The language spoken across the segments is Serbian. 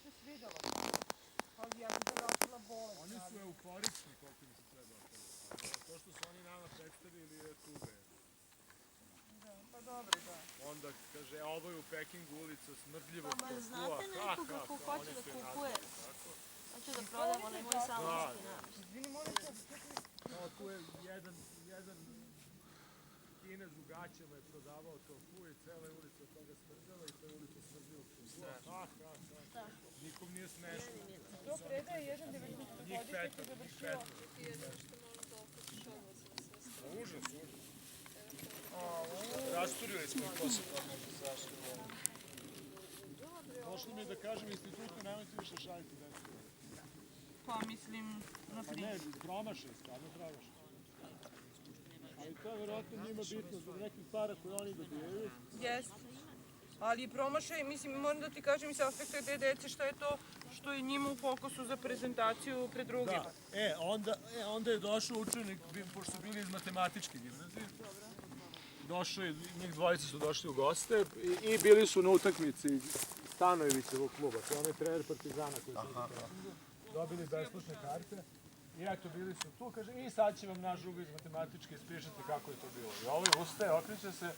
se svidalo. Ali ja bi da došla bolest. Oni su euforični koliko mi se sve dopalo. To što su oni nama predstavili je tuga. Da, pa dobro, da. Onda kaže, ovo je u Pekingu ulica smrdljivog Pa tofua. znate nekoga ko hoće da kupuje? Hoće da prodamo, onaj moj samoški napis. Izvini, molim te, Kao tu je jedan Kinez u gaćama je prodavao tofu i cela je ulica od toga smrdela i to je ulica smrdljivog tofua. Nikom nije smešno. to predaje jedan 19-godišnjak je završio. Užas. Rasturili smo ko se zašto. Došli mi da kažem institutu, nemojte više šaljiti decu. Pa mislim, na Pa ne, promašaj, stvarno promašaj. Ali to je verovatno njima bitno zbog nekih para koje oni dobijaju. Jest. Ali promašaj, mislim, moram da ti kažem iz aspekta te dece šta je to što je njima u fokusu za prezentaciju pred drugima. Da, onda je došao učenik, pošto su bili iz matematičke gimnazije. Došao je, njih dvojica su došli u goste i bili su na utakmici Stanojevićevog kluba. To je onaj trener Partizana koji su dobili besplatne karte. I eto, bili su tu, kaže, i sad će vam naš druga iz matematičke ispričati kako je to bilo. I ovaj ustaje, okreće se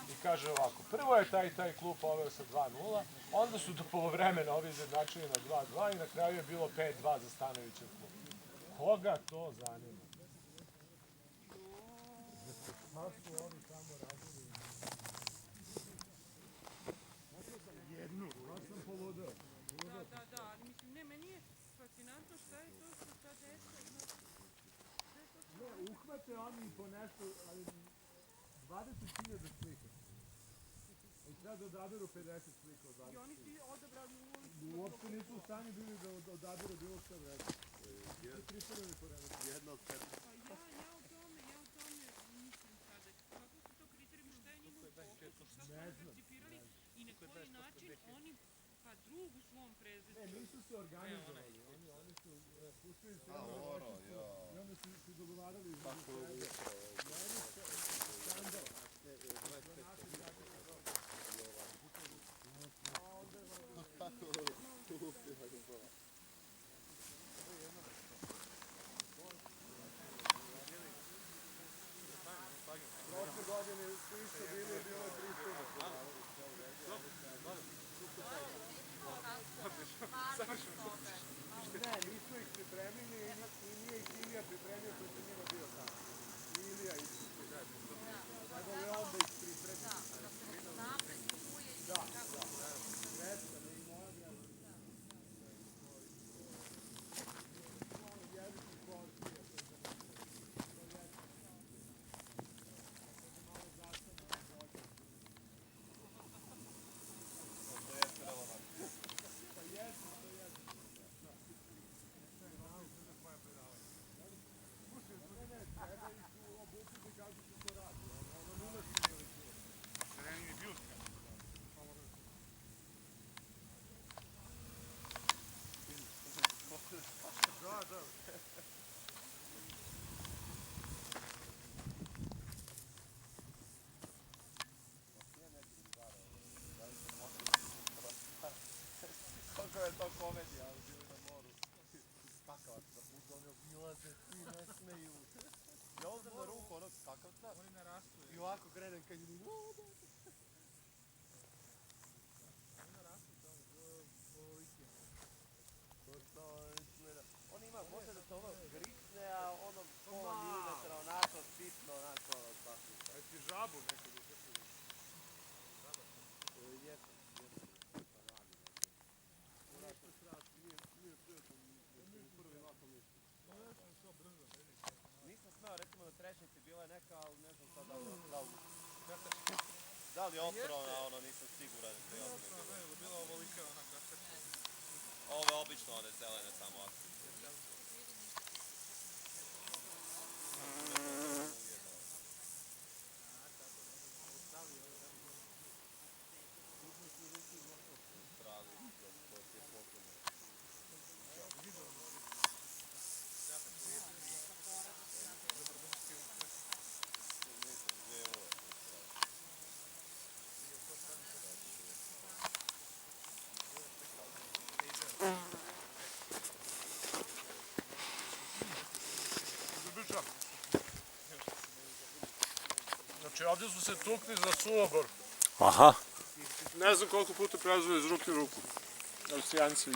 i kaže ovako, prvo je taj klub poveo sa 2:0, onda su do polovremena ovi izjednačili na 2:2 i na kraju je bilo 5:2 za Stanojevićev klub. Koga to zanima? Šta su ovi tamo radili? Jednu, ja sam poludeo. Da, ali mislim, ne, meni je fascinantno šta je to što ta deca ima... Ne, uhvate oni po nešto, ali 20.000 slika. I sad odaberu 50 slika od 20. I oni svi odabrali Uopšte nisu u stanju bili da odaberu bilo što vredi. Pripremili po vremenu. Jedna od 5. Pa ja o tome mislim sada. Kako su to kriterijumi, šta je njima u fokusu, šta su oni percipirali i na koji način oni pa drugu svom prezetu. Ne, nisu se organizovali, oni su pustili se i onda su se dogovarali za sebe. Skandal. Prošle godine su isto bili, bilo je 300. Ne, nisu ih pripremili i nije ih Ilija pripremio koji su njima bio tamo. I Ilija isto. Trebalo je onda ih pripremiti. Da. Greška, ne i moja greška. Jezični porcije. Kako je to komedija, ali bili na moru. Skakavac za put, oni obilaze, svi ne smeju. Ja uzem na ruku onog skakavca i ovako krenem kad ljudi... On ima, može da se ono grisne, a ono pola milimetra onako sitno, onako zaključa. A ti žabu nekad ukačili? Jesam. Ništa strašno, nije prijatno, prvi ovako mislim. Nisam smeo, recimo na trešnjici bila je neka, ali ne znam sad da li je otrovna, ono, nisam siguran. Bila ovolika ona kašetka. Ove obično one zelene samo akcije. Znači ovdje su se tukli za Sobor. Aha. Ne znam koliko puta prelazuju iz ruke u ruku. Austrijanci